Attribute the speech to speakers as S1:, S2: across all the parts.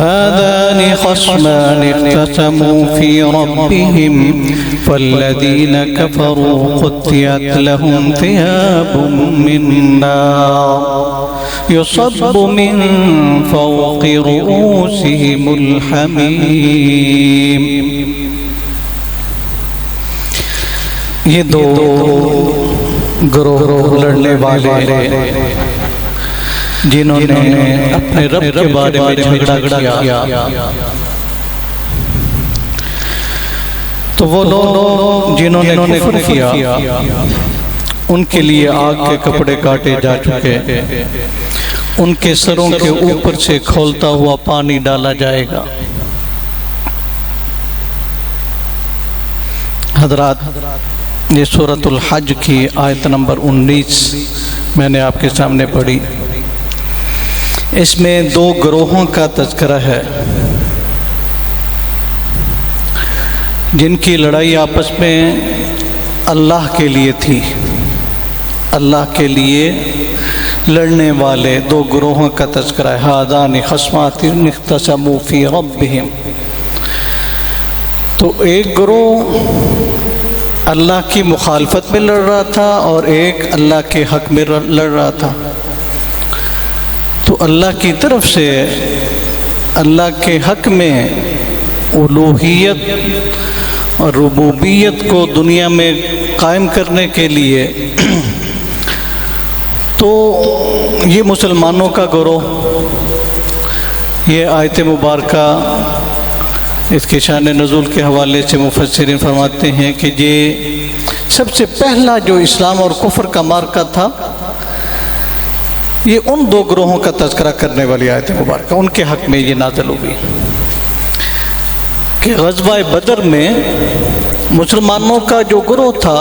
S1: هذان خصمان اختصموا في ربهم فالذين كفروا قطعت لهم ثياب من نار يصب من فوق رؤوسهم الحميم۔ یہ دو گروہ لڑنے والے جنہوں نے اپنے رب کے بارے میں جھگڑا کیا، تو وہ لوگ جنہوں نے کفر کیا ان کے لیے آگ کے کپڑے کاٹے جا چکے، ان کے سروں کے اوپر سے کھولتا ہوا پانی ڈالا جائے گا۔ حضرات، یہ سورۃ الحج کی آیت نمبر 19 میں نے آپ کے سامنے پڑھی۔ اس میں دو گروہوں کا تذکرہ ہے جن کی لڑائی آپس میں اللہ کے لیے تھی۔ اللہ کے لیے لڑنے والے دو گروہوں کا تذکرہ ہے۔ ھذان خصمان اختصموا فی ربہم، تو ایک گروہ اللہ کی مخالفت میں لڑ رہا تھا اور ایک اللہ کے حق میں لڑ رہا تھا۔ تو اللہ کی طرف سے اللہ کے حق میں الوہیت اور ربوبیت کو دنیا میں قائم کرنے کے لیے تو یہ مسلمانوں کا گروہ، یہ آیت مبارکہ اس کے شان نزول کے حوالے سے مفسرین فرماتے ہیں کہ یہ سب سے پہلا جو اسلام اور کفر کا معرکہ تھا، یہ ان دو گروہوں کا تذکرہ کرنے والی آیت مبارکہ ان کے حق میں یہ نازل ہوئی کہ غزوہ بدر میں مسلمانوں کا جو گروہ تھا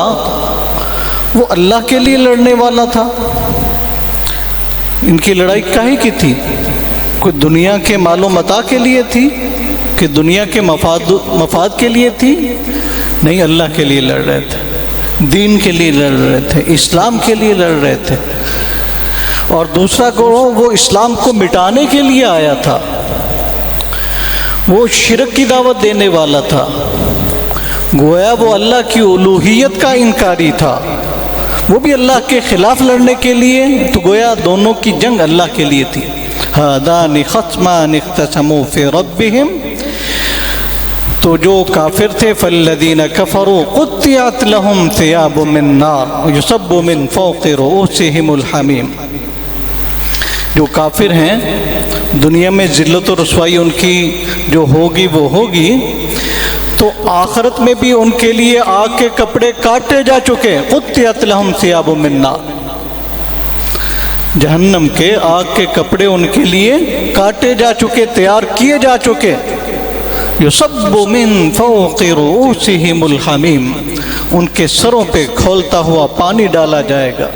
S1: وہ اللہ کے لیے لڑنے والا تھا۔ ان کی لڑائی کاہے کی تھی؟ کوئی دنیا کے مال و متاع کے لیے تھی کہ دنیا کے مفاد کے لیے تھی؟ نہیں، اللہ کے لیے لڑ رہے تھے، دین کے لیے لڑ رہے تھے، اسلام کے لیے لڑ رہے تھے۔ اور دوسرا گروہ وہ اسلام کو مٹانے کے لیے آیا تھا، وہ شرک کی دعوت دینے والا تھا، گویا وہ اللہ کی الوہیت کا انکاری تھا، وہ بھی اللہ کے خلاف لڑنے کے لیے، تو گویا دونوں کی جنگ اللہ کے لیے تھی۔ ھذان خصمان اختصموا فی ربہم، تو جو کافر تھے فالذین کفروا قطعت لهم ثیاب من نار یصب من فوق رؤوسہم الحمیم۔ جو کافر ہیں دنیا میں ذلت و رسوائی ان کی جو ہوگی وہ ہوگی، تو آخرت میں بھی ان کے لیے آگ کے کپڑے کاٹے جا چکے۔ قطعت لهم ثیاب من نار، جہنم کے آگ کے کپڑے ان کے لیے کاٹے جا چکے، تیار کیے جا چکے۔ یصب من فوق رؤوسہم الحمیم، ان کے سروں پہ کھولتا ہوا پانی ڈالا جائے گا۔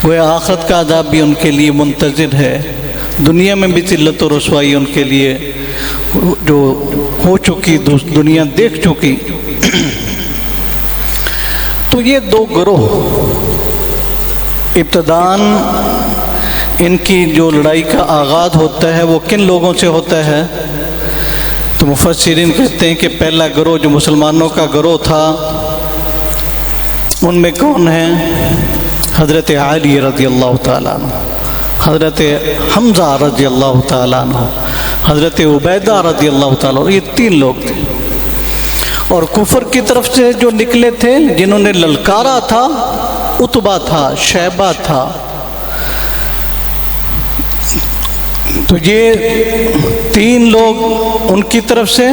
S1: وہ آخرت کا عذاب بھی ان کے لیے منتظر ہے، دنیا میں بھی ذلت و رسوائی ان کے لیے جو ہو چکی، دنیا دیکھ چکی۔ تو یہ دو گروہ ابتداً ان کی جو لڑائی کا آغاز ہوتا ہے وہ کن لوگوں سے ہوتا ہے؟ تو مفسرین کہتے ہیں کہ پہلا گروہ جو مسلمانوں کا گروہ تھا ان میں کون ہیں؟ حضرت علی رضی اللہ تعالیٰ عنہ، حضرت حمزہ رضی اللہ تعالیٰ عنہ، حضرت عبیدہ رضی اللہ تعالیٰ عنہ، یہ تین لوگ تھے۔ اور کفر کی طرف سے جو نکلے تھے جنہوں نے للکارا تھا، عتبہ تھا، شیبہ تھا۔ تو یہ تین لوگ ان کی طرف سے،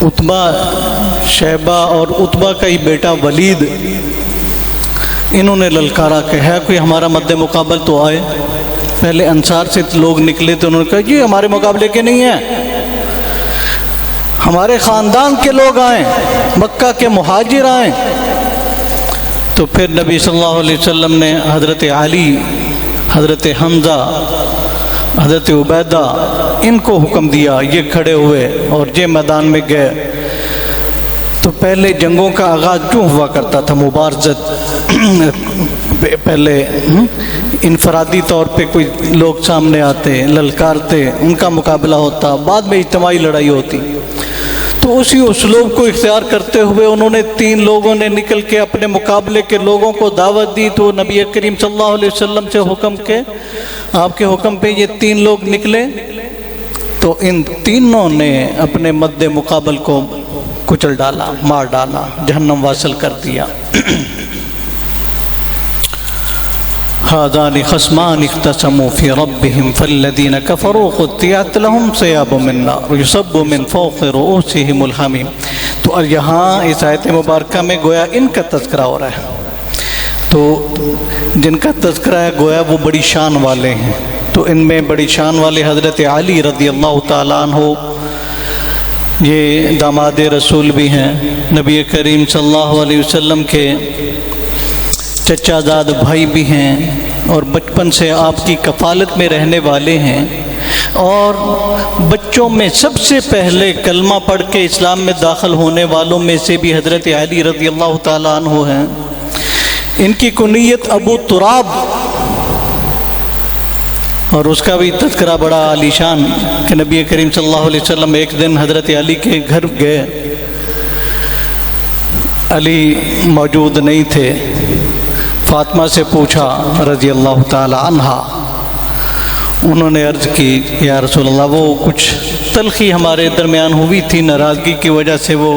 S1: عتبہ، شیبہ اور عتبہ کا ہی بیٹا ولید، انہوں نے للکارا کہ ہے کوئی ہمارا مد مقابل تو آئے۔ پہلے انصار سے لوگ نکلے تو انہوں نے کہا یہ ہمارے مقابلے کے نہیں ہیں، ہمارے خاندان کے لوگ آئیں، مکہ کے مہاجر آئیں۔ تو پھر نبی صلی اللہ علیہ وسلم نے حضرت علی، حضرت حمزہ، حضرت عبیدہ ان کو حکم دیا، یہ کھڑے ہوئے اور یہ میدان میں گئے۔ تو پہلے جنگوں کا آغاز کیوں ہوا کرتا تھا؟ مبارزت، پہلے انفرادی طور پہ کوئی لوگ سامنے آتے، للکارتے، ان کا مقابلہ ہوتا، بعد میں اجتماعی لڑائی ہوتی۔ تو اسی اسلوب کو اختیار کرتے ہوئے انہوں نے 3 لوگوں نے نکل کے اپنے مقابلے کے لوگوں کو دعوت دی، تو نبی کریم صلی اللہ علیہ وسلم سے حکم کے، آپ کے حکم پہ یہ 3 لوگ نکلے، تو ان تینوں نے اپنے مد مقابل کو کچل ڈالا، مار ڈالا، جہنم واصل کر دیا۔ هذان خصمان اختصموا في ربهم فالذين كفروا قطعت لهم ثياب من نار يصب من فوق رؤوسهم الحميم۔ تو یہاں اس آیت مبارکہ میں گویا ان کا تذکرہ ہو رہا ہے، تو جن کا تذکرہ ہے گویا وہ بڑی شان والے ہیں۔ تو ان میں بڑی شان والے حضرت علی رضی اللہ تعالیٰ عنہ، یہ داماد رسول بھی ہیں، نبی کریم صلی اللہ علیہ وسلم کے چچا زاد بھائی بھی ہیں، اور بچپن سے آپ کی کفالت میں رہنے والے ہیں، اور بچوں میں سب سے پہلے کلمہ پڑھ کے اسلام میں داخل ہونے والوں میں سے بھی حضرت علی رضی اللہ تعالیٰ عنہ ہیں۔ ان کی کنیت ابو تراب، اور اس کا بھی تذکرہ بڑا عالیشان کہ نبی کریم صلی اللہ علیہ وسلم ایک دن حضرت علی کے گھر گئے، علی موجود نہیں تھے، فاطمہ سے پوچھا رضی اللہ تعالی عنہا، انہوں نے عرض کی یا رسول اللہ، وہ کچھ تلخی ہمارے درمیان ہوئی تھی، ناراضگی کی وجہ سے وہ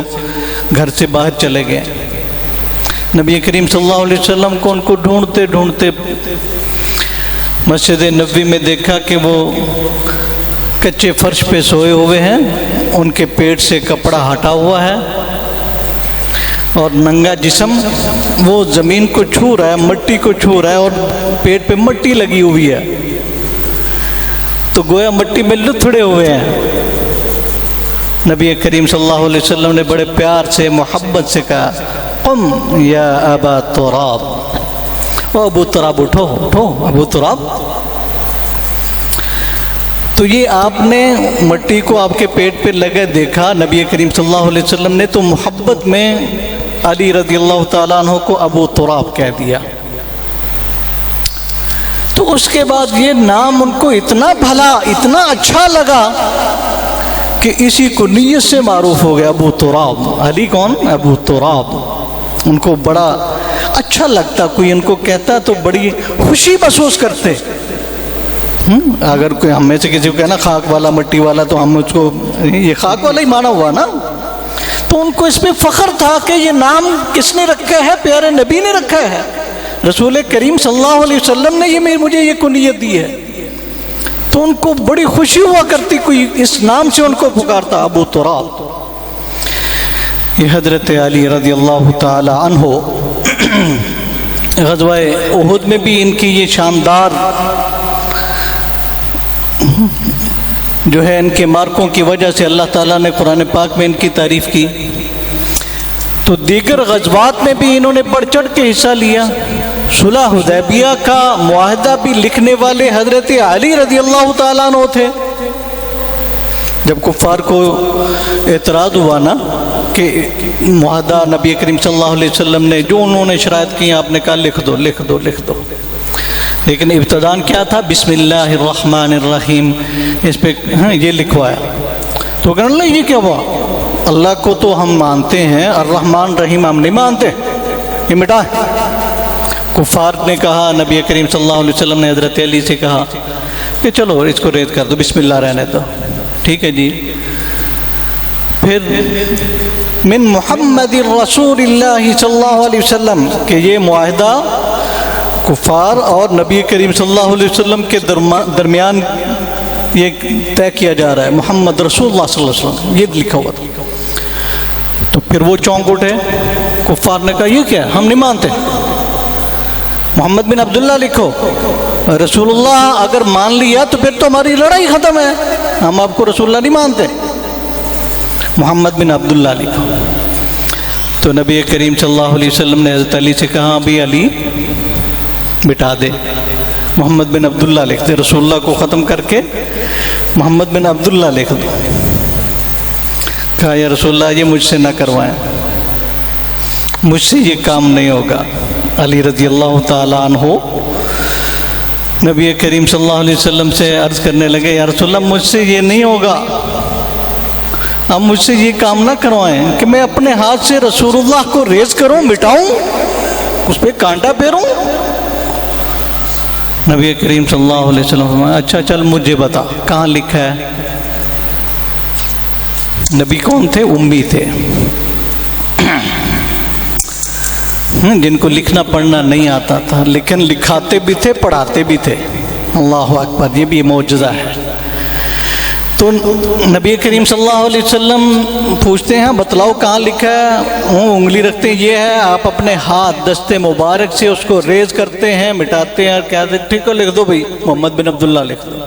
S1: گھر سے باہر چلے گئے۔ نبی کریم صلی اللہ علیہ وسلم کو ان کو ڈھونڈتے ڈھونڈتے مسجد نبوی میں دیکھا کہ وہ کچے فرش پہ سوئے ہوئے ہیں، ان کے پیٹ سے کپڑا ہٹا ہوا ہے، اور ننگا جسم وہ زمین کو چھو رہا ہے، مٹی کو چھو رہا ہے، اور پیٹ پہ مٹی لگی ہوئی ہے، تو گویا مٹی میں لتھڑے ہوئے ہیں۔ نبی کریم صلی اللہ علیہ وسلم نے بڑے پیار سے، محبت سے کہا، قم یا ابا تراب، او ابو تراب اٹھو اٹھو ابو تراب۔ تو یہ آپ نے مٹی کو آپ کے پیٹ پہ لگے دیکھا نبی کریم صلی اللہ علیہ وسلم نے، تو محبت میں علی رضی اللہ تعالیٰ عنہ کو ابو تراب کہہ دیا۔ تو اس کے بعد یہ نام ان کو اتنا بھلا، اتنا اچھا لگا کہ اسی کو نیت سے معروف ہو گیا ابو تراب۔ علی کون؟ ابو تراب۔ ان کو بڑا اچھا لگتا، کوئی ان کو کہتا تو بڑی خوشی محسوس کرتے۔ اگر کوئی ہم میں سے کسی کو کہنا خاک والا، مٹی والا، تو ہم اس کو یہ خاک والا ہی مانا ہوا نا، تو ان کو اس پہ فخر تھا کہ یہ نام کس نے رکھا ہے؟ پیارے نبی نے رکھا ہے، رسول کریم صلی اللہ علیہ وسلم نے یہ مجھے یہ کنیت دی ہے۔ تو ان کو بڑی خوشی ہوا کرتی، کوئی اس نام سے ان کو پکارتا، ابو تراب۔ یہ حضرت علی رضی اللہ تعالی عنہ غزوہ احد میں بھی ان کی یہ شاندار جو ہے ان کے مارکوں کی وجہ سے اللہ تعالیٰ نے قرآن پاک میں ان کی تعریف کی۔ تو دیگر غزوات میں بھی انہوں نے بڑھ چڑھ کے حصہ لیا۔ صلح حدیبیہ کا معاہدہ بھی لکھنے والے حضرت علی رضی اللہ تعالیٰ عنہ تھے۔ جب کفار کو اعتراض ہوا نا کہ معاہدہ نبی کریم صلی اللہ علیہ وسلم نے جو انہوں نے شرائط کی، آپ نے کہا لکھ دو لکھ دو لکھ دو، لیکن ابتداءً کیا تھا؟ بسم اللہ الرحمن الرحیم، اس پہ یہ لکھوایا۔ تو کہنے لگا یہ کیا ہوا؟ اللہ کو تو ہم مانتے ہیں، الرحمن الرحیم ہم نہیں مانتے، یہ مٹا۔ کفار نے کہا، نبی کریم صلی اللہ علیہ وسلم نے حضرت علی سے کہا کہ چلو اس کو ریز کر دو، بسم اللہ رہنے دو، ٹھیک ہے جی۔ پھر من محمد رسول اللہ صلی اللہ علیہ وسلم کہ یہ معاہدہ کفار اور نبی کریم صلی اللہ علیہ وسلم کے درمیان یہ طے کیا جا رہا ہے، محمد رسول اللہ صلی اللہ علیہ وسلم یہ لکھا ہوا تھا۔ تو پھر وہ چونک اٹھے، کفار نے کہا یہ کیا ہے؟ ہم نہیں مانتے، محمد بن عبداللہ لکھو۔ رسول اللہ اگر مان لیا تو پھر تو ہماری لڑائی ختم ہے، ہم آپ کو رسول اللہ نہیں مانتے، محمد بن عبداللہ لکھو۔ تو نبی کریم صلی اللہ علیہ وسلم نے حضرت علی سے کہا بھی علی مٹا دے، محمد بن عبداللہ لکھ دے، رسول اللہ کو ختم کر کے محمد بن عبداللہ لکھ دو۔ کہا یا رسول اللہ یہ مجھ سے نہ کروائیں، مجھ سے یہ کام نہیں ہوگا۔ علی رضی اللہ تعالیٰ عنہ نبی کریم صلی اللہ علیہ وسلم سے عرض کرنے لگے، یا رسول اللہ مجھ سے یہ نہیں ہوگا، اب مجھ سے یہ کام نہ کروائیں کہ میں اپنے ہاتھ سے رسول اللہ کو ریز کروں، مٹاؤں، اس پہ کانٹا پھیروں۔ نبی کریم صلی اللہ علیہ وسلم فرمایا اچھا چل مجھے بتا کہاں لکھا ہے۔ نبی کون تھے؟ امی تھے، جن کو لکھنا پڑھنا نہیں آتا تھا، لیکن لکھاتے بھی تھے، پڑھاتے بھی تھے۔ اللہ اکبر، یہ بھی معجزہ ہے۔ تو نبی کریم صلی اللہ علیہ وسلم پوچھتے ہیں بتلاؤ کہاں لکھا ہے، انگلی رکھتے ہیں یہ ہے، آپ اپنے ہاتھ دست مبارک سے اس کو ریز کرتے ہیں، مٹاتے ہیں اور کہتے ہیں ٹھیک ہے لکھ دو بھائی محمد بن عبداللہ لکھ دو۔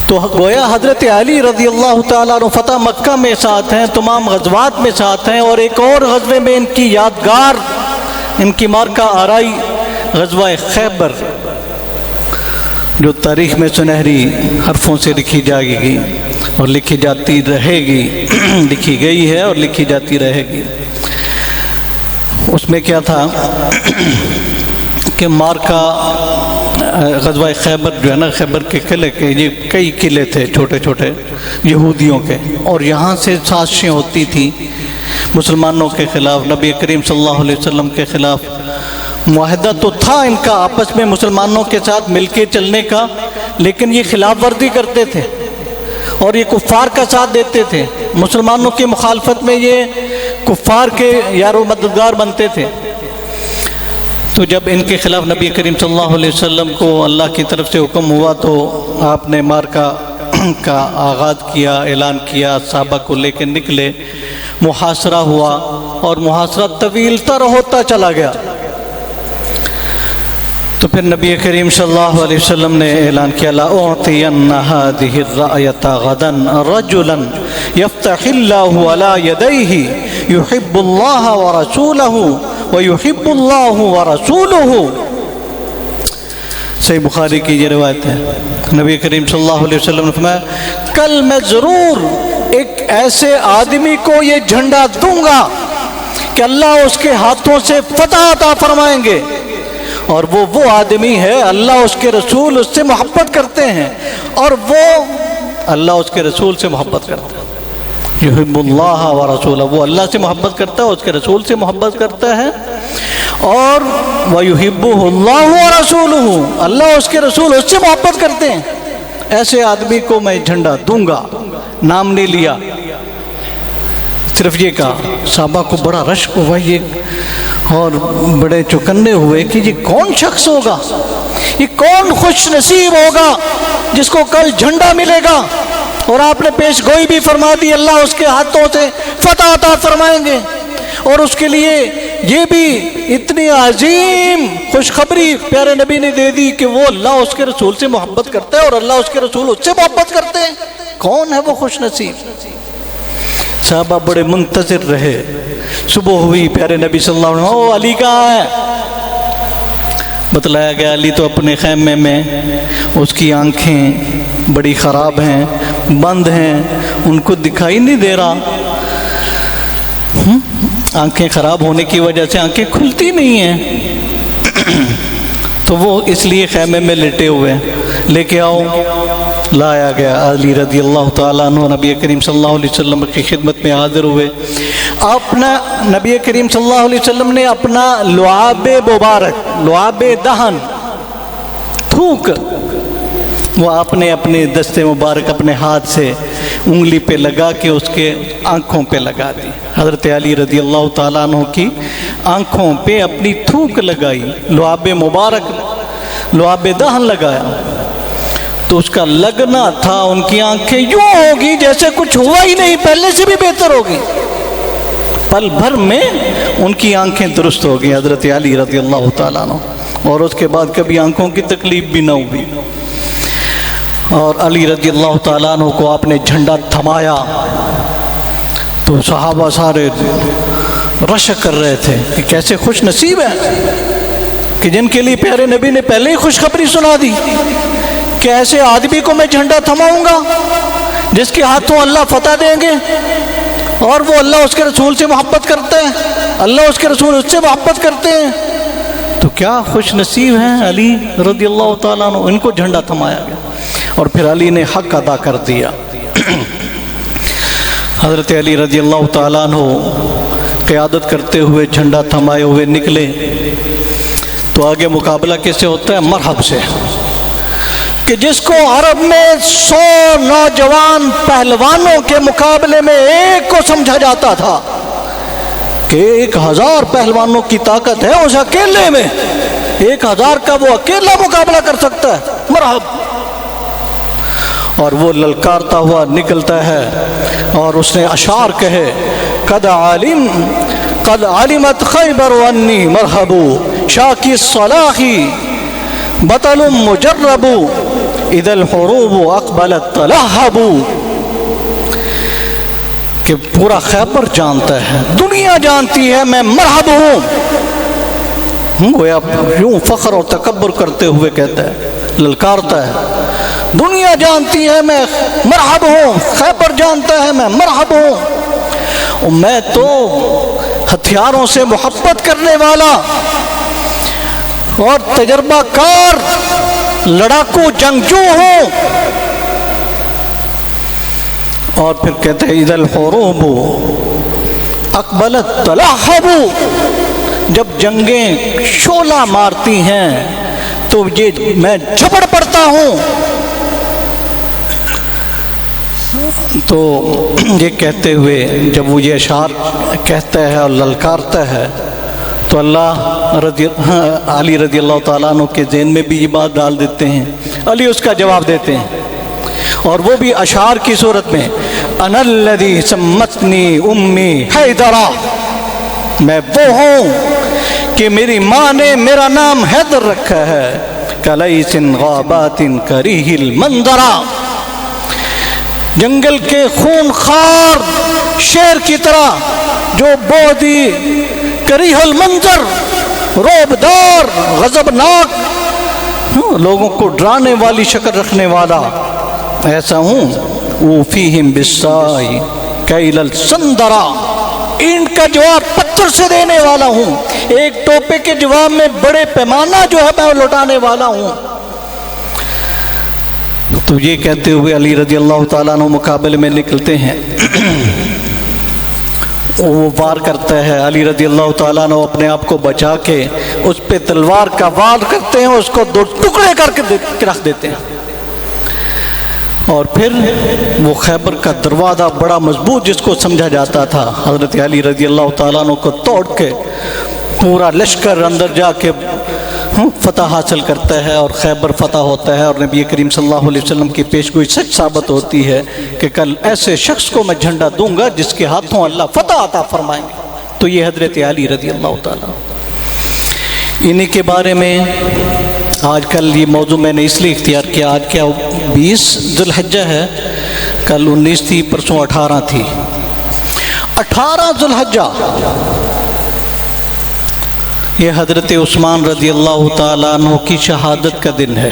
S1: تو گویا حضرت علی رضی اللہ تعالیٰ عنہ فتح مکہ میں ساتھ ہیں، تمام غزوات میں ساتھ ہیں، اور ایک اور غزوے میں ان کی یادگار، ان کی مارکہ آرائی غزوہ خیبر، جو تاریخ میں سنہری حرفوں سے لکھی جائے گی اور لکھی جاتی رہے گی، لکھی گئی ہے اور لکھی جاتی رہے گی۔ اس میں کیا تھا کہ مارکہ غزوہ خیبر جو ہے نا، خیبر کے قلعے کے یہ کئی قلعے تھے چھوٹے چھوٹے یہودیوں کے، اور یہاں سے سازشیں ہوتی تھیں مسلمانوں کے خلاف، نبی کریم صلی اللہ علیہ وسلم کے خلاف۔ معاہدہ تو تھا ان کا آپس میں مسلمانوں کے ساتھ مل کے چلنے کا، لیکن یہ خلاف ورزی کرتے تھے اور یہ کفار کا ساتھ دیتے تھے، مسلمانوں کی مخالفت میں یہ کفار کے یار و مددگار بنتے تھے۔ تو جب ان کے خلاف نبی کریم صلی اللہ علیہ وسلم کو اللہ کی طرف سے حکم ہوا تو آپ نے مارکہ کا آغاز کیا، اعلان کیا، صحابہ کو لے کے نکلے، محاصرہ ہوا اور محاصرہ طویل تر ہوتا چلا گیا۔ تو پھر نبی کریم صلی اللہ علیہ وسلم نے اعلان کیا لَأُعْطِيَنَّ هَذِهِ الرَّأْيَةَ غَدًا رَجُلًا يَفْتَحِ اللَّهُ عَلَى يَدَيْهِ يُحِبُّ اللَّهَ وَرَسُولَهُ وَيُحِبُّ اللَّهُ وَرَسُولُهُ۔ صحیح بخاری کی یہ روایت ہے، نبی کریم صلی اللہ علیہ وسلم نے فرمایا کل میں ضرور ایک ایسے آدمی کو یہ جھنڈا دوں گا کہ اللہ اس کے ہاتھوں سے فتح عطا فرمائیں گے، اور وہ آدمی ہے اللہ اس کے رسول اس سے محبت کرتے ہیں، اور وہ اللہ اس کے رسول سے محبت کرتا ہے۔ یحب اللہ ورسولہ، وہ اللہ سے محبت کرتا ہے، اس کے رسول سے محبت کرتا ہے، اور وَيُحِبُّهُ اللَّهُ وَرَسُولُهُ، اللہ اس کے رسول اس سے محبت کرتے ہیں۔ ایسے آدمی کو میں جھنڈا دوں گا، نام نہیں لیا، صرف یہ کہا۔ صحابہ کو بڑا رشک ہوا یہ، اور بڑے چوکنے ہوئے کہ یہ کون شخص ہوگا، یہ کون خوش نصیب ہوگا جس کو کل جھنڈا ملے گا، اور آپ نے پیش گوئی بھی فرما دی اللہ اس کے ہاتھوں سے فتح عطا فرمائیں گے، اور اس کے لیے یہ بھی اتنی عظیم خوشخبری پیارے نبی نے دے دی کہ وہ اللہ اس کے رسول سے محبت کرتا ہے اور اللہ اس کے رسول اس سے محبت کرتے ہیں۔ کون ہے وہ خوش نصیب؟ صحابہ بڑے منتظر رہے، صبح ہوئی، پیارے نبی صلی اللہ علیہ وسلم او علی کہاں ہے؟ بتلایا گیا علی تو اپنے خیمے میں، اس کی آنکھیں بڑی خراب ہیں، بند ہیں، ان کو دکھائی نہیں دے رہا، آنکھیں خراب ہونے کی وجہ سے آنکھیں کھلتی نہیں ہیں، تو وہ اس لیے خیمے میں لیٹے ہوئے ہیں۔ لے کے آؤ، لایا گیا، علی رضی اللہ تعالیٰ عنہ نبی کریم صلی اللہ علیہ وسلم کی خدمت میں حاضر ہوئے۔ اپنا نبی کریم صلی اللہ علیہ وسلم نے اپنا لعاب مبارک، لعاب دہن، تھوک، وہ آپ نے اپنے دست مبارک اپنے ہاتھ سے انگلی پہ لگا کے اس کے آنکھوں پہ لگا دی۔ حضرت علی رضی اللہ تعالیٰ عنہ کی آنکھوں پہ اپنی تھوک لگائی، لعاب مبارک، لعاب دہن لگایا، تو اس کا لگنا تھا ان کی آنکھیں یوں ہوگی جیسے کچھ ہوا ہی نہیں، پہلے سے بھی بہتر ہوگی، پل بھر میں ان کی آنکھیں درست ہو گئی حضرت علی رضی اللہ تعالیٰ عنہ، اور اس کے بعد کبھی آنکھوں کی تکلیف بھی نہ ہوئی۔ اور علی رضی اللہ تعالیٰ عنہ کو آپ نے جھنڈا تھمایا تو صحابہ سارے رشک کر رہے تھے کہ کیسے خوش نصیب ہیں کہ جن کے لیے پیارے نبی نے پہلے ہی خوشخبری سنا دی کہ ایسے آدمی کو میں جھنڈا تھماؤں گا جس کے ہاتھوں اللہ فتح دیں گے، اور وہ اللہ اس کے رسول سے محبت کرتا ہے، اللہ اس کے رسول اس سے محبت کرتے ہیں، تو کیا خوش نصیب ہیں علی رضی اللہ تعالیٰ عنہ. ان کو جھنڈا تھمایا گیا اور پھر علی نے حق ادا کر دیا. حضرت علی رضی اللہ تعالیٰ عنہ قیادت کرتے ہوئے جھنڈا تھمائے ہوئے نکلے تو آگے مقابلہ کس سے ہوتا ہے؟ مرحب سے، کہ جس کو عرب میں 100 نوجوان پہلوانوں کے مقابلے میں ایک کو سمجھا جاتا تھا کہ 1000 پہلوانوں کی طاقت ہے اس اکیلے میں، 1000 کا وہ اکیلا مقابلہ کر سکتا ہے، مرحب. اور وہ للکارتا ہوا نکلتا ہے اور اس نے اشعار کہے، قد علمت خیبر انی مرحب شاکی الصلاحی بطل مجرب اذا الحروب اقبلت تلہب. کہ پورا خیبر جانتا ہے، دنیا جانتی ہے میں مرحب ہوں. گویا یوں فخر اور تکبر کرتے ہوئے کہتا ہے، للکارتا ہے، دنیا جانتی ہے میں مرحب ہوں، خیبر جانتا ہے میں مرحب ہوں، اور میں تو ہتھیاروں سے محبت کرنے والا اور تجربہ کار لڑاکو جنگجو ہوں. اور پھر کہتے ہیں اذا الحروب اقبلت تلہب، جب جنگیں شعلہ مارتی ہیں تو یہ میں جھپڑ پڑتا ہوں. تو یہ کہتے ہوئے جب وہ یہ اشعار کہتا ہے اور للکارتا ہے تو علی رضی اللہ تعالیٰ عنہ کے ذہن میں بھی یہ بات ڈال دیتے ہیں. علی اس کا جواب دیتے ہیں اور وہ بھی اشعار کی صورت میں، انا الذی سمتنی امی حیدرا، میں وہ ہوں کہ میری ماں نے میرا نام حیدر رکھا ہے، کلیس غابات کریہ المنظرا، جنگل کے خون خار شیر کی طرح جو بہت ہی کریہ المنظر، روبدار، غضبناک، لوگوں کو ڈرانے والی شکل رکھنے والا ایسا ہوں. اوفیہم بالسائی کیل السندرا، اینٹ کا جواب پتھر سے دینے والا ہوں، ایک ٹوپے کے جواب میں بڑے پیمانہ جو ہے میں لوٹانے والا ہوں. تو یہ کہتے ہوئے علی رضی اللہ تعالیٰ عنہ مقابلے میں نکلتے ہیں. وہ وار کرتا ہے، علی رضی اللہ تعالیٰ عنہ اپنے آپ کو بچا کے اس پہ تلوار کا وار کرتے ہیں، اس کو 2 ٹکڑے کر کے رکھ دیتے ہیں. اور پھر وہ خیبر کا دروازہ بڑا مضبوط جس کو سمجھا جاتا تھا، حضرت علی رضی اللہ تعالیٰ عنہ کو توڑ کے پورا لشکر اندر جا کے فتح حاصل کرتا ہے اور خیبر فتح ہوتا ہے. اور نبی کریم صلی اللہ علیہ وسلم کی پیشگوئی سچ ثابت ہوتی ہے کہ کل ایسے شخص کو میں جھنڈا دوں گا جس کے ہاتھوں اللہ فتح عطا فرمائیں گے. تو یہ حضرت علی رضی اللہ تعالیٰ، انہی کے بارے میں آج کل یہ موضوع میں نے اس لیے اختیار کیا. آج کیا 20 ذی الحجہ ہے، کل 19 تھی، پرسوں 18 تھی. 18 ذی الحجہ یہ حضرت عثمان رضی اللہ تعالیٰ عنہ کی شہادت کا دن ہے.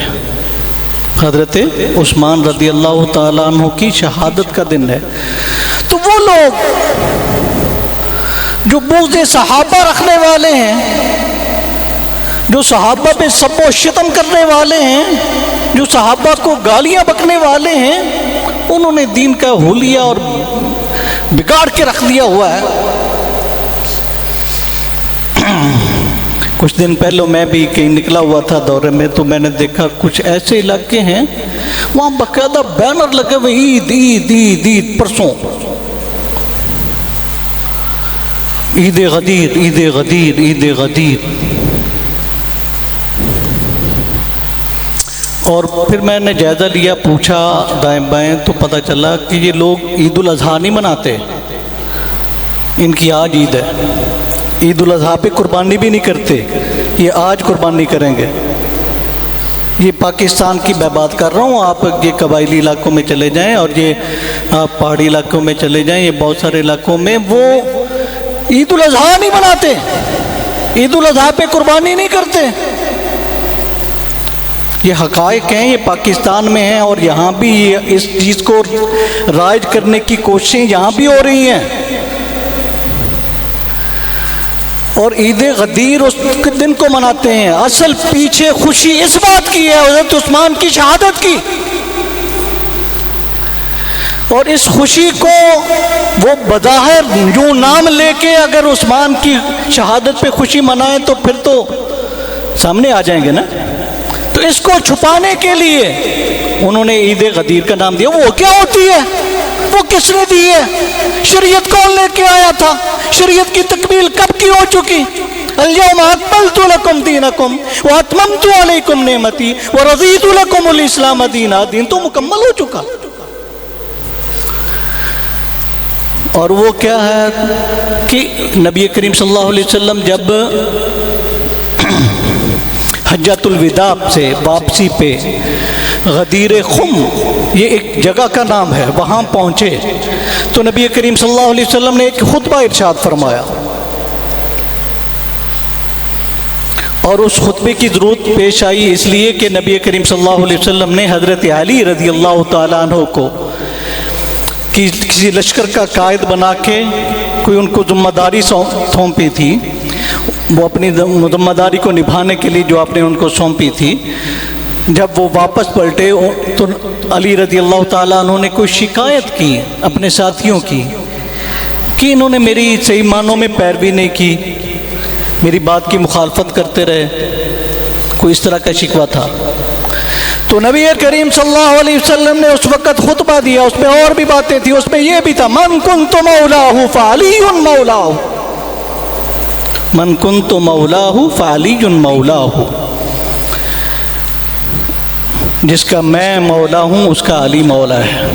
S1: حضرت عثمان رضی اللہ تعالیٰ عنہ کی شہادت کا دن ہے. تو وہ لوگ جو بغض صحابہ رکھنے والے ہیں، جو صحابہ پہ سب و شتم کرنے والے ہیں، جو صحابہ کو گالیاں بکنے والے ہیں، انہوں نے دین کا حلیہ اور بگاڑ کے رکھ دیا ہوا ہے. کچھ دن پہلے میں بھی کہیں نکلا ہوا تھا دورے میں، تو میں نے دیکھا کچھ ایسے علاقے ہیں وہاں باقاعدہ بینر لگے ہوئے، عید عید عید عید، پرسوں عید غدیر عید غدیر عید غدیر. اور پھر میں نے جائزہ لیا، پوچھا دائیں بائیں، تو پتہ چلا کہ یہ لوگ عید الاضحیٰ نہیں مناتے، ان کی آج عید ہے. عید الاضحیٰ پہ قربانی بھی نہیں کرتے، یہ آج قربانی کریں گے. یہ پاکستان کی میں بات کر رہا ہوں، آپ یہ قبائلی علاقوں میں چلے جائیں اور یہ آپ پہاڑی علاقوں میں چلے جائیں، یہ بہت سارے علاقوں میں وہ عید الاضحیٰ نہیں مناتے، عید الاضحیٰ پہ قربانی نہیں کرتے. یہ حقائق ہیں، یہ پاکستان میں ہیں، اور یہاں بھی اس چیز کو رائج کرنے کی کوششیں یہاں بھی ہو رہی ہیں. اور عید غدیر اس دن کو مناتے ہیں، اصل پیچھے خوشی اس بات کی ہے حضرت عثمان کی شہادت کی، اور اس خوشی کو وہ بظاہر یوں نام لے کے اگر عثمان کی شہادت پہ خوشی منائیں تو پھر تو سامنے آ جائیں گے نا، تو اس کو چھپانے کے لیے انہوں نے عید غدیر کا نام دیا۔ وہ کیا ہوتی ہے؟ وہ کس نے دی ہے؟ شریعت کون لے کے آیا تھا؟ شریعت کی تکمیل کب کی ہو چکی؟ الیوم اکملت لکم دینکم واتممت علیکم نعمتی ورضیت لکم الاسلام دینا، دین تو مکمل ہو چکا۔ اور وہ کیا ہے کہ نبی کریم صلی اللہ علیہ وسلم جب حجۃ الوداع سے واپسی پہ غدیر خم، یہ ایک جگہ کا نام ہے، وہاں پہنچے تو نبی کریم صلی اللہ علیہ وسلم نے ایک خطبہ ارشاد فرمایا، اور اس خطبے کی ضرورت پیش آئی اس لیے کہ نبی کریم صلی اللہ علیہ وسلم نے حضرت علی رضی اللہ تعالیٰ عنہ کو کسی لشکر کا قائد بنا کے کوئی ان کو ذمہ داری سونپی تھی، وہ اپنی ذمہ داری کو نبھانے کے لیے جو آپ نے ان کو سونپی تھی، جب وہ واپس پلٹے تو علی رضی اللہ تعالیٰ عنہ نے کوئی شکایت کی اپنے ساتھیوں کی کہ انہوں نے میری صحیح معنوں میں پیروی نہیں کی، میری بات کی مخالفت کرتے رہے، کوئی اس طرح کا شکوہ تھا۔ تو نبی کریم صلی اللہ علیہ وسلم نے اس وقت خطبہ دیا، اس میں اور بھی باتیں تھیں، اس میں یہ بھی تھا من کنت مولاہ فعلی مولاہ، من کنت مولاہ فعلی مولاہ، جس کا میں مولا ہوں اس کا علی مولا ہے۔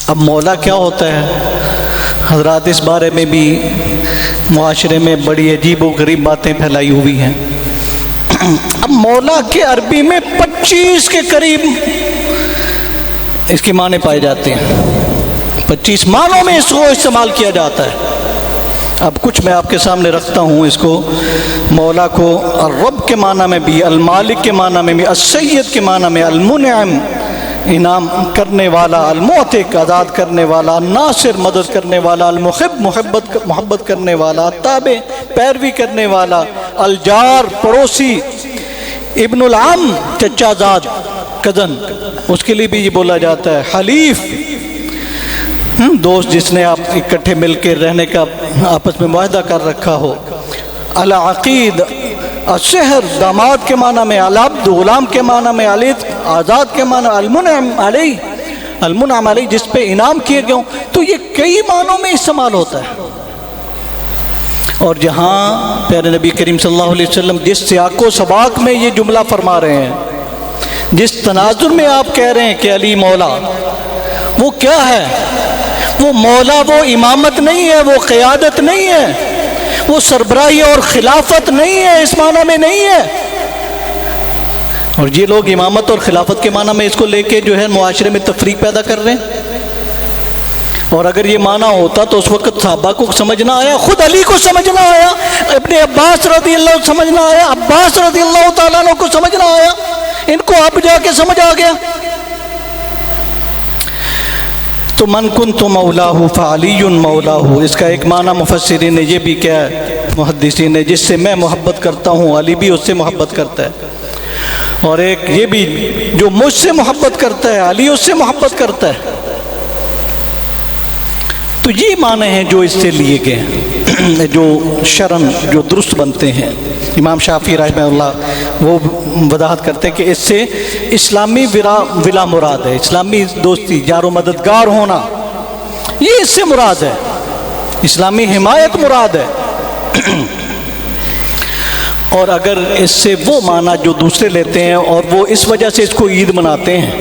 S1: اب مولا کیا ہوتا ہے حضرات؟ اس بارے میں بھی معاشرے میں بڑی عجیب و غریب باتیں پھیلائی ہوئی ہیں۔ اب مولا کے عربی میں 25 کے قریب اس کے معنی پائے جاتے ہیں، 25 معنوں میں اس کو استعمال کیا جاتا ہے۔ اب کچھ میں آپ کے سامنے رکھتا ہوں اس کو۔ مولا کو الرب کے معنی میں بھی، المالک کے معنی میں بھی، السید کے معنی میں، المنعم انعام کرنے والا، المعتق آزاد کرنے والا، الناصر مدد کرنے والا، المحب محبت کرنے والا، التابع پیروی کرنے والا، الجار پڑوسی، ابن العم چچا زاد کزن، اس کے لیے بھی یہ بولا جاتا ہے، حلیف دوست جس نے آپ اکٹھے مل کے رہنے کا آپس میں معاہدہ کر رکھا ہو، العقید الشہر داماد کے معنی میں، العبد غلام کے معنی میں، العتق آزاد کے معنی، المنعم علیہ جس پہ انعام کیے گئے ہوں۔ تو یہ کئی معنوں میں استعمال ہوتا ہے۔ اور جہاں پیارے نبی کریم صلی اللہ علیہ وسلم جس سیاق و سباق میں یہ جملہ فرما رہے ہیں، جس تناظر میں آپ کہہ رہے ہیں کہ علی مولا، وہ کیا ہے؟ وہ مولا وہ امامت نہیں ہے، وہ قیادت نہیں ہے، وہ سربراہی اور خلافت نہیں ہے، اس معنی میں نہیں ہے۔ اور یہ لوگ امامت اور خلافت کے معنی میں اس کو لے کے جو ہے معاشرے میں تفریق پیدا کر رہے ہیں۔ اور اگر یہ معنی ہوتا تو اس وقت صحابہ کو سمجھنا آیا، خود علی کو سمجھنا آیا، ابن عباس رضی اللہ سمجھنا آیا، عباس رضی اللہ تعالیٰ عنہ کو سمجھنا آیا، ان کو اب جا کے سمجھ آ گیا۔ تو من کنت مولاہ فعلی مولاہ، اس کا ایک معنی مفسرین نے یہ بھی کیا ہے، محدثین نے، جس سے میں محبت کرتا ہوں علی بھی اس سے محبت کرتا ہے، اور ایک یہ بھی جو مجھ سے محبت کرتا ہے علی اس سے محبت کرتا ہے۔ تو یہ معنی ہیں جو اس سے لیے گئے ہیں، جو شرعن جو درست بنتے ہیں۔ امام شافعی رحمہ اللہ وہ وضاحت کرتے ہیں کہ اس سے اسلامی ولا مراد ہے، اسلامی دوستی، یار و مددگار ہونا، یہ اس سے مراد ہے، اسلامی حمایت مراد ہے۔ اور اگر اس سے وہ معنی جو دوسرے لیتے ہیں اور وہ اس وجہ سے اس کو عید مناتے ہیں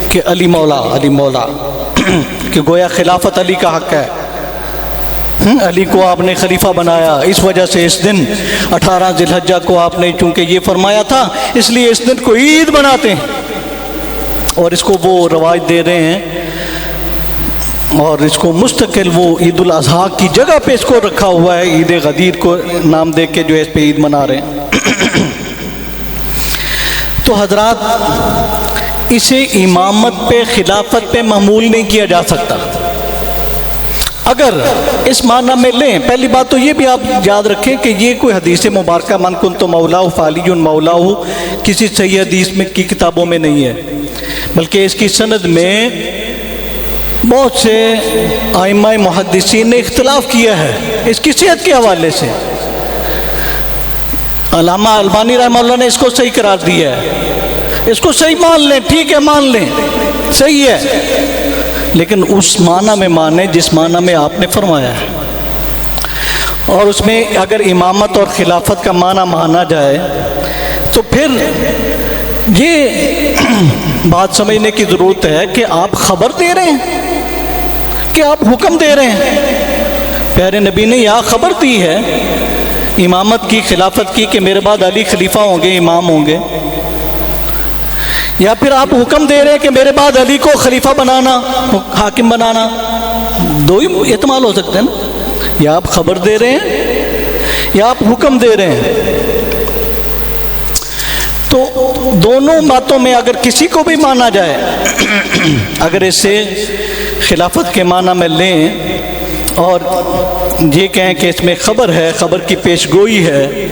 S1: کہ علی مولا علی مولا، کہ گویا خلافت علی کا حق ہے، علی کو آپ نے خلیفہ بنایا، اس وجہ سے اس دن 18 ذی الحجہ کو آپ نے چونکہ یہ فرمایا تھا اس لیے اس دن کو عید مناتے ہیں، اور اس کو وہ رواج دے رہے ہیں، اور اس کو مستقل وہ عید الاضحیٰ کی جگہ پہ اس کو رکھا ہوا ہے، عید غدیر کو نام دے کے جو اس پہ عید منا رہے ہیں۔ تو حضرات اسے امامت پہ خلافت پہ محمول نہیں کیا جا سکتا، اگر اس معنی میں لیں، پہلی بات تو یہ بھی آپ یاد رکھیں کہ یہ کوئی حدیث مبارکہ من کنت مولاہ فعلی مولاہ کسی صحیح حدیث میں کی کتابوں میں نہیں ہے، بلکہ اس کی سند میں بہت سے ائمہ محدثین نے اختلاف کیا ہے اس کی صحت کے حوالے سے۔ علامہ البانی رحمہ اللہ نے اس کو صحیح قرار دیا ہے، اس کو صحیح مان لیں، ٹھیک ہے مان لیں، صحیح ہے، لیکن اس معنی میں مانیں جس معنی میں آپ نے فرمایا ہے۔ اور اس میں اگر امامت اور خلافت کا معنی مانا جائے تو پھر یہ بات سمجھنے کی ضرورت ہے کہ آپ خبر دے رہے ہیں کہ آپ حکم دے رہے ہیں۔ پیارے نبی نے یہاں خبر دی ہے امامت کی، خلافت کی، کہ میرے بعد علی خلیفہ ہوں گے، امام ہوں گے، یا پھر آپ حکم دے رہے ہیں کہ میرے بعد علی کو خلیفہ بنانا، حاکم بنانا؟ دو ہی احتمال ہو سکتے ہیں نا، یا آپ خبر دے رہے ہیں یا آپ حکم دے رہے ہیں۔ تو دونوں باتوں میں اگر کسی کو بھی مانا جائے، اگر اسے خلافت کے معنی میں لیں اور یہ کہیں کہ اس میں خبر ہے، خبر کی پیش گوئی ہے،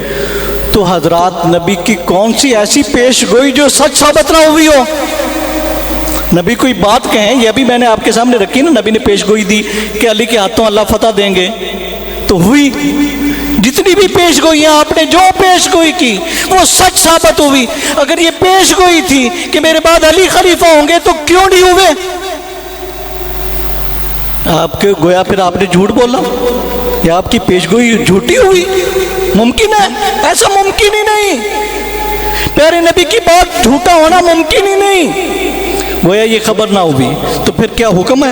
S1: تو حضرات نبی کی کون سی ایسی پیش گوئی جو سچ ثابت نہ ہوئی ہو؟ نبی کوئی بات کہیں، یہ بھی میں نے آپ کے سامنے رکھی نا، نبی نے پیش گوئی دی کہ علی کے ہاتھوں اللہ فتح دیں گے، تو ہوئی۔ جتنی بھی پیش گوئیاں آپ نے جو پیش گوئی کی وہ سچ ثابت ہوئی۔ اگر یہ پیش گوئی تھی کہ میرے بعد علی خلیفہ ہوں گے تو کیوں نہیں ہوئے؟ آپ کے گویا پھر آپ نے جھوٹ بولا یا آپ کی پیش گوئی جھوٹی ہوئی؟ ممکن ہے؟ ایسا ممکن ہی نہیں، پیارے نبی کی بات جھوٹا ہونا ممکن ہی نہیں۔ گویا یہ خبر نہ ہوئی تو پھر کیا حکم ہے؟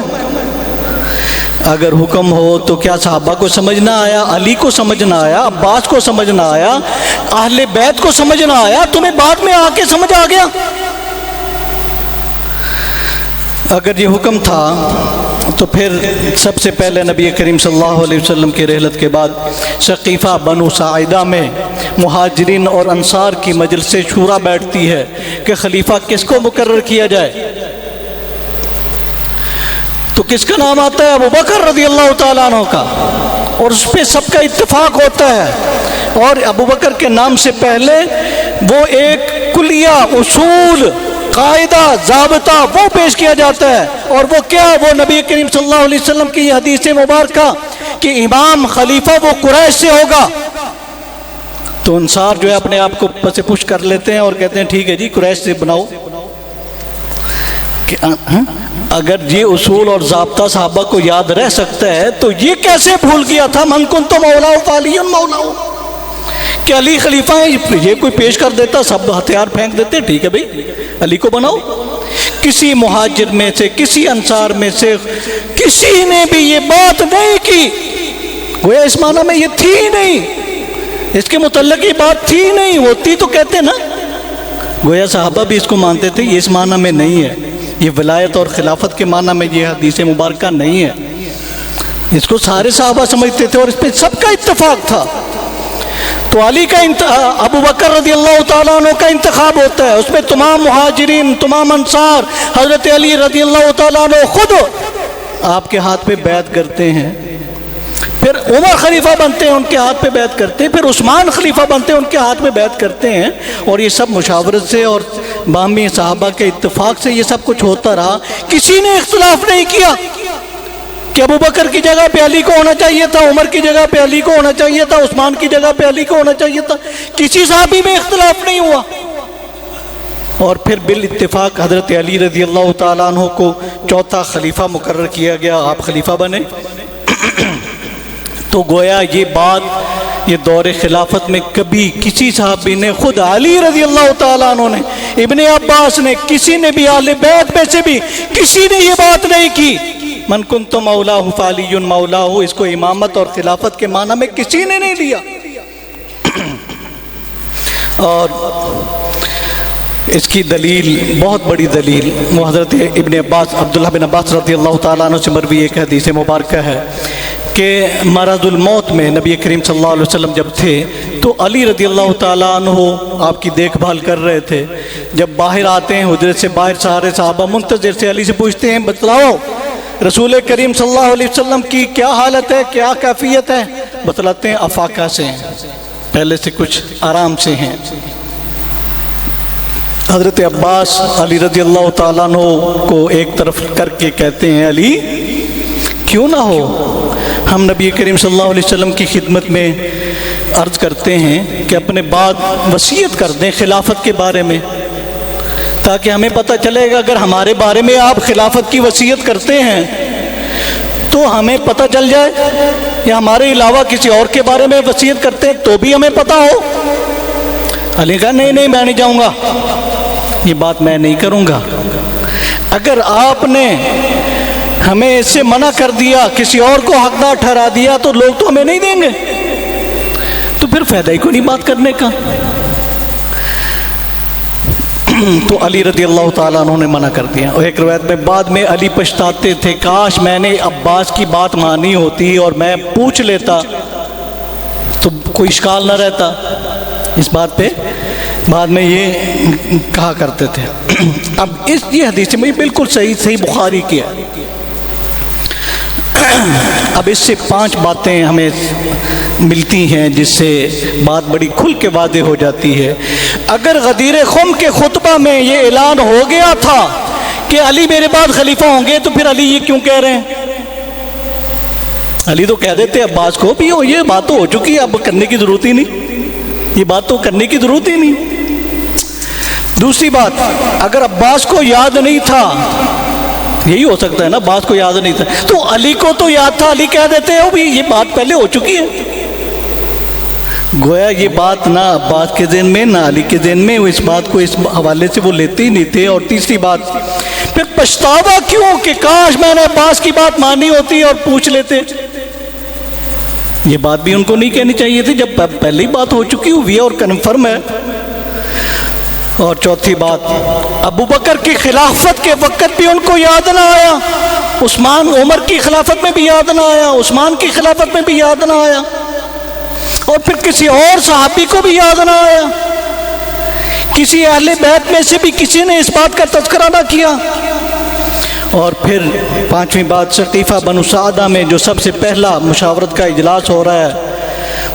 S1: اگر حکم ہو تو کیا صحابہ کو سمجھ نہ آیا، علی کو سمجھ نہ آیا، عباس کو سمجھ نہ آیا، اہل بیت کو سمجھ نہ آیا، تمہیں بعد میں آ کے سمجھ آ گیا؟ اگر یہ حکم تھا تو پھر سب سے پہلے نبی کریم صلی اللہ علیہ وسلم کی رحلت کے بعد ثقیفہ بنو ساعدہ میں مہاجرین اور انصار کی مجلس شورا بیٹھتی ہے کہ خلیفہ کس کو مقرر کیا جائے، تو کس کا نام آتا ہے؟ ابو بکر رضی اللہ تعالیٰ عنہ کا، اور اس پہ سب کا اتفاق ہوتا ہے۔ اور ابو بکر کے نام سے پہلے وہ ایک کلیہ، اصول، قاعدہ، ضابطہ وہ پیش کیا جاتا ہے، اور وہ کیا؟ وہ نبی کریم صلی اللہ علیہ وسلم کی حدیث مبارکہ کہ امام خلیفہ وہ قریش سے ہوگا۔ تو انصار جو ہے اپنے آپ کو پس پش کر لیتے ہیں اور کہتے ہیں ٹھیک ہے جی قریش سے بناؤ۔ اگر یہ اصول اور ضابطہ صحابہ کو یاد رہ سکتا ہے تو یہ کیسے بھول گیا تھا من کنت مولاہ فعلی مولاہ، کہ علی خلیفہ ہے؟ یہ کوئی پیش کر دیتا، سب ہتھیار پھینک دیتے، ٹھیک ہے بھائی علی کو بناؤ۔ کسی مہاجر میں سے، کسی انصار میں سے کسی نے بھی یہ بات نہیں کی، گویا اس معنی میں یہ تھی ہی نہیں، اس کے متعلق یہ بات تھی ہی نہیں، ہوتی تو کہتے نا۔ گویا صحابہ بھی اس کو مانتے تھے، یہ اس معنی میں نہیں ہے، یہ ولایت اور خلافت کے معنی میں یہ حدیث مبارکہ نہیں ہے۔ اس کو سارے صحابہ سمجھتے تھے اور اس پہ سب کا اتفاق تھا۔ تو علی کا ابو بکر رضی اللہ تعالیٰ عنہ کا انتخاب ہوتا ہے، اس میں تمام مہاجرین، تمام انصار، حضرت علی رضی اللہ تعالیٰ عنہ خود آپ کے ہاتھ پہ بیعت کرتے ہیں، پھر عمر خلیفہ بنتے ہیں ان کے ہاتھ پہ بیعت کرتے ہیں، پھر عثمان خلیفہ بنتے ہیں ان کے ہاتھ پہ بیعت کرتے ہیں، اور یہ سب مشاورت سے اور باہمی صحابہ کے اتفاق سے یہ سب کچھ ہوتا رہا۔ کسی نے اختلاف نہیں کیا کہ ابو بکر کی جگہ پہ علی کو ہونا چاہیے تھا، عمر کی جگہ پہ علی کو ہونا چاہیے تھا، عثمان کی جگہ پہ علی کو ہونا چاہیے تھا، کسی صحابی میں اختلاف نہیں ہوا۔ اور پھر بالاتفاق حضرت علی رضی اللہ تعالیٰ عنہ کو چوتھا خلیفہ مقرر کیا گیا، آپ خلیفہ بنے۔ تو گویا یہ بات یہ دور خلافت میں کبھی کسی صحابی نے، خود علی رضی اللہ تعالیٰ عنہ نے، ابن عباس نے، کسی نے بھی اہل بیت میں سے بھی کسی نے یہ بات نہیں کی من کنت مولاہ فعلی مولاہ، اس کو امامت اور خلافت کے معنی میں کسی نے نہیں لیا۔ اور اس کی دلیل، بہت بڑی دلیل، وہ حضرت ابن عباس، عبداللہ بن عباس رضی اللہ تعالیٰ عنہ سے مروی ایک حدیث مبارکہ ہے کہ مرض الموت میں نبی کریم صلی اللہ علیہ وسلم جب تھے تو علی رضی اللہ تعالیٰ عنہ آپ کی دیکھ بھال کر رہے تھے۔ جب باہر آتے ہیں حجرے سے باہر، سارے صحابہ منتظر سے علی سے پوچھتے ہیں بتلاؤ رسول کریم صلی اللہ علیہ وسلم کی کیا حالت ہے، کیا کیفیت ہے؟ بتلاتے ہیں افاقہ سے ہیں، پہلے سے کچھ آرام سے ہیں۔ حضرت عباس علی رضی اللہ تعالیٰ عنہ کو ایک طرف کر کے کہتے ہیں، علی کیوں نہ ہو ہم نبی کریم صلی اللہ علیہ وسلم کی خدمت میں عرض کرتے ہیں کہ اپنے بعد وصیت کر دیں خلافت کے بارے میں، تاکہ ہمیں پتہ چلے گا اگر ہمارے بارے میں آپ خلافت کی وصیت کرتے ہیں تو ہمیں پتہ چل جائے، یا ہمارے علاوہ کسی اور کے بارے میں وصیت کرتے ہیں تو بھی ہمیں پتہ ہو۔ علی کہا نہیں نہیں، میں نہیں جاؤں گا، یہ بات میں نہیں کروں گا۔ اگر آپ نے ہمیں اس سے منع کر دیا، کسی اور کو حقدار ٹھہرا دیا تو لوگ تو ہمیں نہیں دیں گے، تو پھر فائدہ ہی کوئی نہیں بات کرنے کا۔ تو علی رضی اللہ تعالیٰ عنہ نے منع کر دیا، اور ایک روایت میں بعد میں علی پچھتاتے تھے، کاش میں نے عباس کی بات مانی ہوتی اور میں پوچھ لیتا تو کوئی اشکال نہ رہتا اس بات پہ، بعد میں یہ کہا کرتے تھے۔ اب یہ حدیث میں بالکل صحیح بخاری کی ہے۔ اب اس سے 5 باتیں ہمیں ملتی ہیں جس سے بات بڑی کھل کے واضح ہو جاتی ہے۔ اگر غدیر خم کے خطبہ میں یہ اعلان ہو گیا تھا کہ علی میرے بعد خلیفہ ہوں گے، تو پھر علی یہ کیوں کہہ رہے ہیں؟ علی تو کہہ دیتے عباس کو بھی یہ بات تو ہو چکی ہے، اب کرنے کی ضرورت ہی نہیں، یہ بات تو کرنے کی ضرورت ہی نہیں۔ دوسری بات، اگر عباس کو یاد نہیں تھا، یہی ہو سکتا ہے نا، عباس کو یاد نہیں تھا تو علی کو تو یاد تھا، علی کہہ دیتے ہو بھی یہ بات پہلے ہو چکی ہے۔ گویا یہ بات نہ عباس کے ذہن میں نہ علی کے ذہن میں، اس بات کو اس حوالے سے وہ لیتے ہی نہیں تھے۔ اور تیسری بات، پھر پچھتاوا کیوں کہ کاش میں نے عباس کی بات مانی ہوتی اور پوچھ لیتے، یہ بات بھی ان کو نہیں کہنی چاہیے تھی جب پہلے ہی بات ہو چکی ہوئی ہے اور کنفرم ہے۔ اور چوتھی بات، ابو بکر کی خلافت کے وقت بھی ان کو یاد نہ آیا، عمر کی خلافت میں بھی یاد نہ آیا، عثمان کی خلافت میں بھی یاد نہ آیا، اور پھر کسی اور صحابی کو بھی یاد نہ آیا، کسی اہل بیت میں سے بھی کسی نے اس بات کا تذکرہ نہ کیا۔ اور پھر 5ویں بات، سقیفہ بنو سعدہ میں جو سب سے پہلا مشاورت کا اجلاس ہو رہا ہے،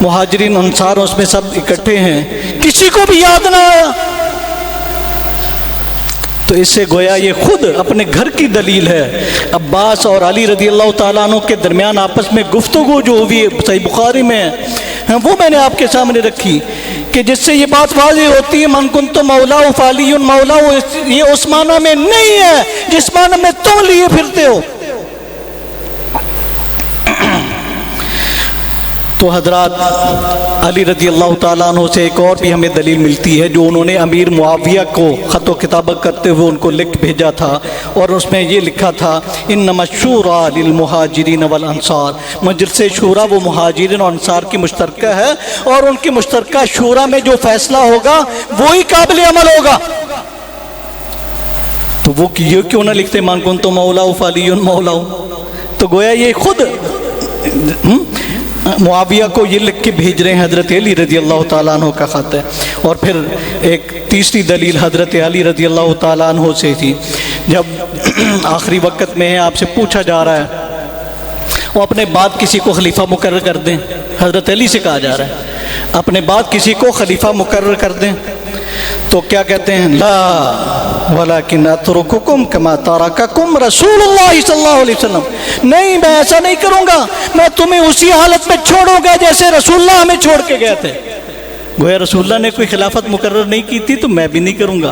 S1: مہاجرین انصار اس میں سب اکٹھے ہیں، کسی کو بھی یاد نہ آیا۔ تو اس سے گویا یہ خود اپنے گھر کی دلیل ہے۔ عباس اور علی رضی اللہ تعالیٰ عنہ کے درمیان آپس میں گفتگو جو ہوئی صحیح بخاری میں ہے، وہ میں نے آپ کے سامنے رکھی کہ جس سے یہ بات واضح ہوتی ہے، من کنت مولا فعلی مولا، یہ اس معنی میں نہیں ہے جس معنی میں تم لیے پھرتے ہو۔ تو حضرات، علی رضی اللہ تعالیٰ عنہ سے ایک اور بھی ہمیں دلیل ملتی ہے جو انہوں نے امیر معاویہ کو خط و کتابت کرتے ہوئے ان کو لکھ بھیجا تھا، اور اس میں یہ لکھا تھا، انما الشورى للمہاجرین والانصار، مجلس شورا وہ مہاجرین اور انصار کی مشترکہ ہے، اور ان کی مشترکہ شورا میں جو فیصلہ ہوگا وہی قابل عمل ہوگا۔ تو وہ یہ کیوں نہ لکھتے من کنت مولا فعلی مولا؟ تو گویا یہ خود معاویہ کو یہ لکھ کے بھیج رہے ہیں، حضرت علی رضی اللہ تعالیٰ عنہ کا خط ہے۔ اور پھر ایک تیسری دلیل حضرت علی رضی اللہ تعالیٰ عنہ سے تھی، جب آخری وقت میں آپ سے پوچھا جا رہا ہے وہ اپنے بعد کسی کو خلیفہ مقرر کر دیں، حضرت علی سے کہا جا رہا ہے اپنے بعد کسی کو خلیفہ مقرر کر دیں، تو کیا کہتے ہیں؟ لا ولیکن اترککم کما ترککم رسول اللہ صلی اللہ علیہ وسلم، نہیں میں ایسا نہیں کروں گا، میں تمہیں اسی حالت میں چھوڑوں گا جیسے رسول اللہ ہمیں چھوڑ کے گئے تھے۔ گویا رسول اللہ نے کوئی خلافت مقرر نہیں کی تھی تو میں بھی نہیں کروں گا،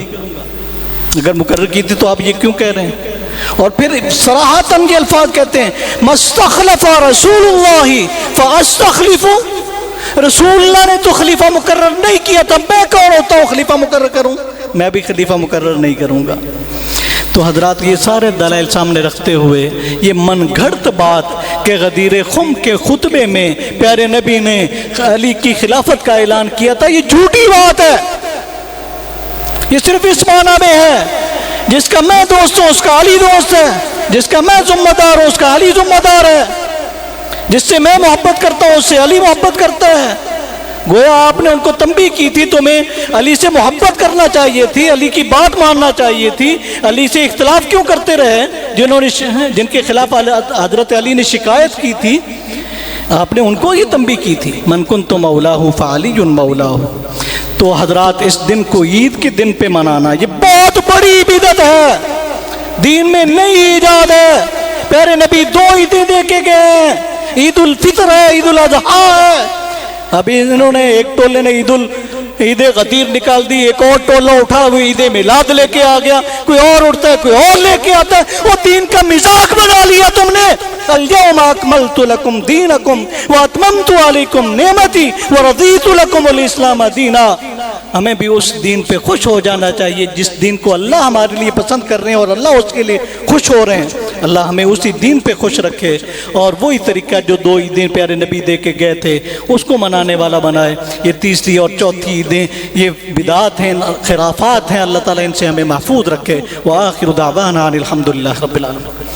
S1: اگر مقرر کی تھی تو آپ یہ کیوں کہہ رہے ہیں؟ اور پھر صراحتاً یہ الفاظ کہتے ہیں، مستخلف رسول اللہ فاستخلف، رسول اللہ نے تو خلیفہ مقرر نہیں کیا تھا، میں کون ہوتا ہوں خلیفہ مقرر کروں؟ میں بھی خلیفہ مقرر نہیں کروں گا۔ تو حضرات، یہ سارے دلائل سامنے رکھتے ہوئے یہ من گھڑت بات کہ غدیر خم کے خطبے میں پیارے نبی نے علی کی خلافت کا اعلان کیا تھا، یہ جھوٹی بات ہے، یہ صرف اس معنی میں ہے جس کا میں دوست ہوں اس کا علی دوست ہے، جس کا میں ذمہ دار ہوں اس کا علی ذمہ دار ہے، جس سے میں محبت کرتا ہوں اس سے علی محبت کرتا ہے۔ گویا آپ نے ان کو تنبیہ کی تھی تمہیں علی سے محبت کرنا چاہیے تھی، علی کی بات ماننا چاہیے تھی، علی سے اختلاف کیوں کرتے رہے؟ جن کے خلاف حضرت علی نے شکایت کی تھی، آپ نے ان کو یہ تنبیہ کی تھی، من کنت مولاہ فعلی مولاہ۔ تو حضرات اس دن کو عید کے دن پہ منانا یہ بہت بڑی بدعت ہے، دین میں نئی ایجاد ہے۔ پیارے نبی 2 عیدیں دے کے گئے ہیں، عید الفطر ہے، عید الاضحیٰ ہے۔ ابھی انہوں نے ایک ٹولے نے عید غدیر نکال دی، ایک اور ٹولہ اٹھا ہوئی عید میلاد لے کے آ گیا، کوئی اور اٹھتا ہے کوئی اور لے کے آتا ہے، وہ دین کا مذاق بنا لیا تم نے۔ اليوم اکملت لکم دینکم واتممت علیکم نعمتی ورضیت لکم الاسلام دینا۔ ہمیں بھی اس دین پہ خوش ہو جانا چاہیے جس دین کو اللہ ہمارے لیے پسند کر رہے ہیں اور اللہ اس کے لیے خوش ہو رہے ہیں۔ اللہ ہمیں اسی دین پہ خوش رکھے اور وہی طریقہ جو 2 عیدیں پیارے نبی دے کے گئے تھے اس کو منانے والا بنائے۔ یہ تیسری اور چوتھی عیدیں یہ بدعات ہیں، خرافات ہیں، اللہ تعالیٰ ان سے ہمیں محفوظ رکھے۔ وآخر دعوانا ان الحمد للہ رب العالمین۔